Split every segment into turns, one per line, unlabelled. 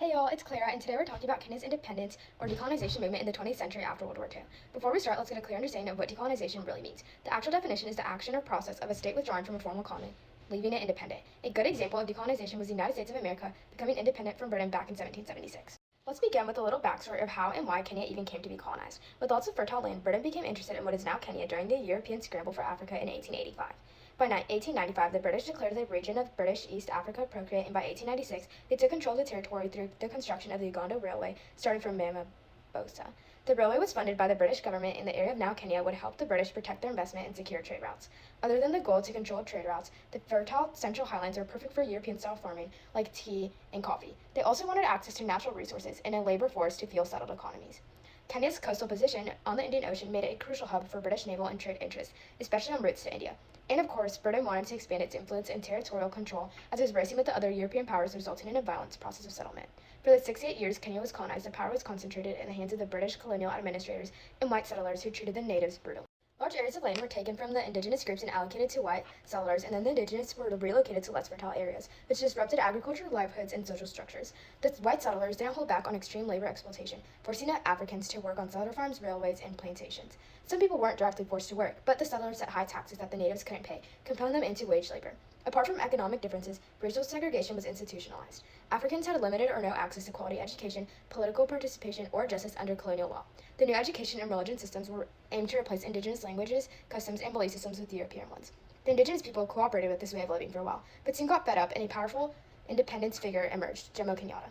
Hey y'all, it's Clara, and today we're talking about Kenya's independence or decolonization movement in the 20th century after World War II. Before we start, let's get a clear understanding of what decolonization really means. The actual definition is the action or process of a state withdrawing from a formal colony, leaving it independent. A good example of decolonization was the United States of America becoming independent from Britain back in 1776. Let's begin with a little backstory of how and why Kenya even came to be colonized. With lots of fertile land, Britain became interested in what is now Kenya during the European scramble for Africa in 1885. By 1895, the British declared the region of British East Africa procreate, and by 1896, they took control of the territory through the construction of the Uganda Railway, starting from Mombasa. The railway was funded by the British government, and the area of now Kenya would help the British protect their investment and secure trade routes. Other than the goal to control trade routes, the fertile Central Highlands are perfect for European-style farming, like tea and coffee. They also wanted access to natural resources and a labor force to fuel settled economies. Kenya's coastal position on the Indian Ocean made it a crucial hub for British naval and trade interests, especially on routes to India. And of course, Britain wanted to expand its influence and territorial control as it was racing with the other European powers, resulting in a violent process of settlement. For the 68 years Kenya was colonized, the power was concentrated in the hands of the British colonial administrators and white settlers who treated the natives brutally. Large areas of land were taken from the indigenous groups and allocated to white settlers, and then the indigenous were relocated to less fertile areas, which disrupted agricultural livelihoods and social structures. The white settlers didn't hold back on extreme labor exploitation, forcing Africans to work on settler farms, railways, and plantations. Some people weren't directly forced to work, but the settlers set high taxes that the natives couldn't pay, compelling them into wage labor. Apart from economic differences, racial segregation was institutionalized. Africans had limited or no access to quality education, political participation, or justice under colonial law. The new education and religion systems were aimed to replace indigenous languages, customs, and belief systems with European ones. The indigenous people cooperated with this way of living for a while, but soon got fed up, and a powerful independence figure emerged, Jomo Kenyatta.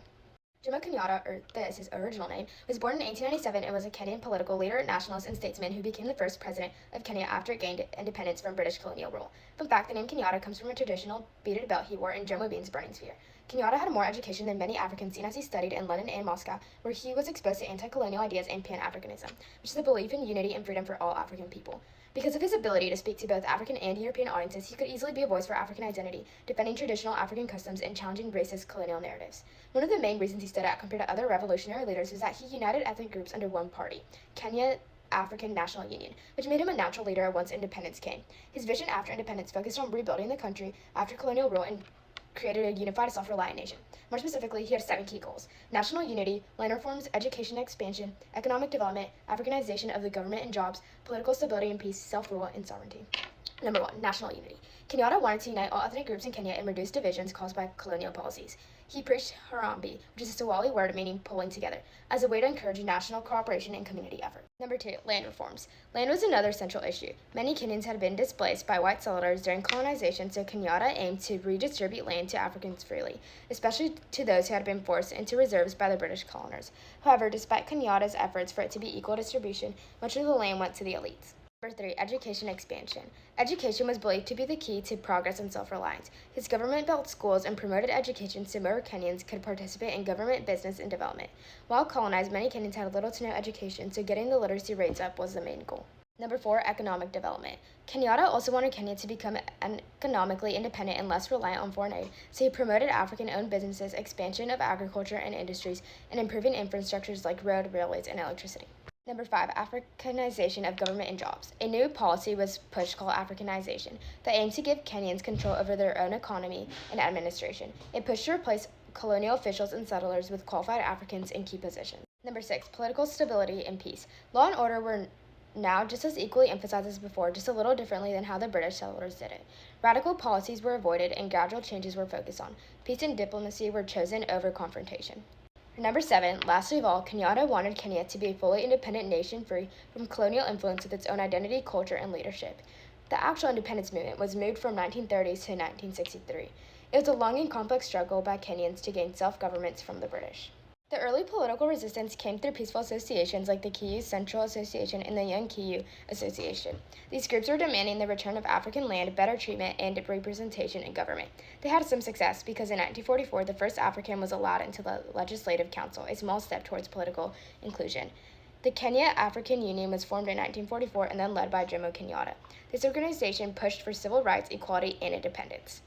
Jomo Kenyatta, or this is his original name, was born in 1897 and was a Kenyan political leader, nationalist, and statesman who became the first president of Kenya after it gained independence from British colonial rule. Fun fact, the name Kenyatta comes from a traditional beaded belt he wore in Jomo Bean's burning spear. Kenyatta had more education than many Africans, seen as he studied in London and Moscow, where he was exposed to anti-colonial ideas and Pan-Africanism, which is the belief in unity and freedom for all African people. Because of his ability to speak to both African and European audiences, he could easily be a voice for African identity, defending traditional African customs and challenging racist colonial narratives. One of the main reasons he stood out compared to other revolutionary leaders was that he united ethnic groups under one party, Kenya African National Union, which made him a natural leader once independence came. His vision after independence focused on rebuilding the country after colonial rule and created a unified, self-reliant nation. More specifically, he had 7 key goals: national unity, land reforms, education expansion, economic development, Africanization of the government and jobs, political stability and peace, self-rule, and sovereignty. Number 1, national unity. Kenyatta wanted to unite all ethnic groups in Kenya and reduce divisions caused by colonial policies. He preached Harambee, which is a Swahili word meaning pulling together, as a way to encourage national cooperation and community effort. Number 2, land reforms. Land was another central issue. Many Kenyans had been displaced by white settlers during colonization, so Kenyatta aimed to redistribute land to Africans freely, especially to those who had been forced into reserves by the British coloners. However, despite Kenyatta's efforts for it to be equal distribution, much of the land went to the elites. Number 3, education expansion. Education was believed to be the key to progress and self-reliance. His government built schools and promoted education so more Kenyans could participate in government, business, and development. While colonized, many Kenyans had little to no education, so getting the literacy rates up was the main goal. Number 4, economic development. Kenyatta also wanted Kenya to become economically independent and less reliant on foreign aid, so he promoted African-owned businesses, expansion of agriculture and industries, and improving infrastructures like road, railways, and electricity. Number 5, Africanization of government and jobs. A new policy was pushed called Africanization that aimed to give Kenyans control over their own economy and administration. It pushed to replace colonial officials and settlers with qualified Africans in key positions. Number 6, political stability and peace. Law and order were now just as equally emphasized as before, just a little differently than how the British settlers did it. Radical policies were avoided and gradual changes were focused on. Peace and diplomacy were chosen over confrontation. Number 7, lastly of all, Kenyatta wanted Kenya to be a fully independent nation free from colonial influence with its own identity, culture, and leadership. The actual independence movement was moved from 1930s to 1963. It was a long and complex struggle by Kenyans to gain self-government from the British. The early political resistance came through peaceful associations like the Kiyu Central Association and the Young Kiyu Association. These groups were demanding the return of African land, better treatment, and representation in government. They had some success because in 1944, the first African was allowed into the Legislative Council, a small step towards political inclusion. The Kenya African Union was formed in 1944 and then led by Jomo Kenyatta. This organization pushed for civil rights, equality, and independence.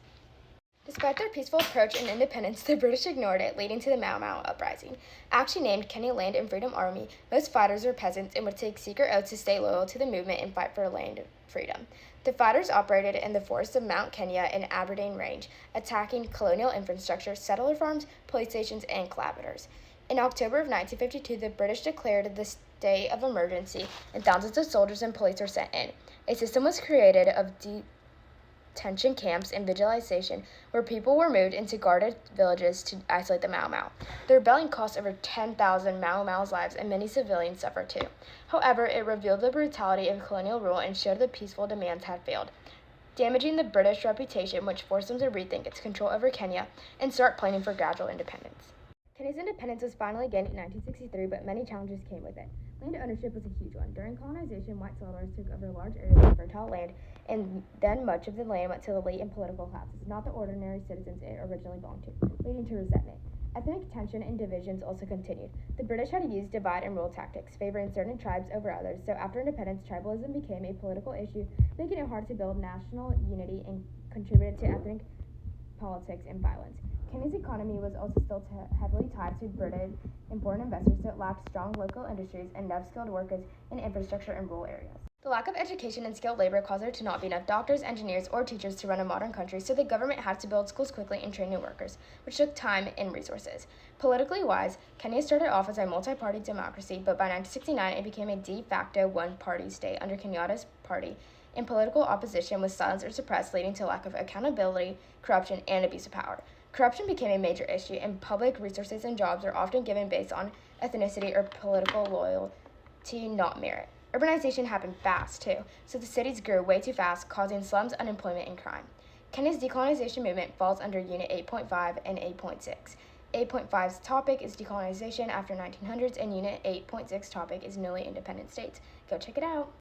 Despite their peaceful approach and independence, the British ignored it, leading to the Mau Mau uprising. Actually named Kenya Land and Freedom Army, most fighters were peasants and would take secret oaths to stay loyal to the movement and fight for land freedom. The fighters operated in the forests of Mount Kenya and Aberdeen Range, attacking colonial infrastructure, settler farms, police stations, and collaborators. In October of 1952, the British declared the state of emergency, and thousands of soldiers and police were sent in. A system was created of detention camps and vigilization, where people were moved into guarded villages to isolate the Mau Mau. The rebellion cost over 10,000 Mau Mau's lives, and many civilians suffered too. However, it revealed the brutality of colonial rule and showed the peaceful demands had failed, damaging the British reputation, which forced them to rethink its control over Kenya and start planning for gradual independence. Kenya's independence was finally gained in 1963, but many challenges came with it. Land ownership was a huge one. During colonization, white settlers took over large areas of fertile land, and then much of the land went to the elite and political classes, not the ordinary citizens it originally belonged to, leading to resentment. Ethnic tension and divisions also continued. The British had used divide and rule tactics, favoring certain tribes over others, so after independence, tribalism became a political issue, making it hard to build national unity and contributed to ethnic politics and violence. Kenya's economy was also still heavily tied to British and foreign investors, so it lacked strong local industries and enough skilled workers in infrastructure in rural areas. The lack of education and skilled labor caused there to not be enough doctors, engineers, or teachers to run a modern country, so the government had to build schools quickly and train new workers, which took time and resources. Politically wise, Kenya started off as a multi-party democracy, but by 1969 it became a de facto one-party state under Kenyatta's party, and political opposition was silenced or suppressed, leading to a lack of accountability, corruption, and abuse of power. Corruption became a major issue, and public resources and jobs are often given based on ethnicity or political loyalty, not merit. Urbanization happened fast, too, so the cities grew way too fast, causing slums, unemployment, and crime. Kenya's decolonization movement falls under Unit 8.5 and 8.6. 8.5's topic is decolonization after 1900s, and Unit 8.6 topic is newly independent states. Go check it out.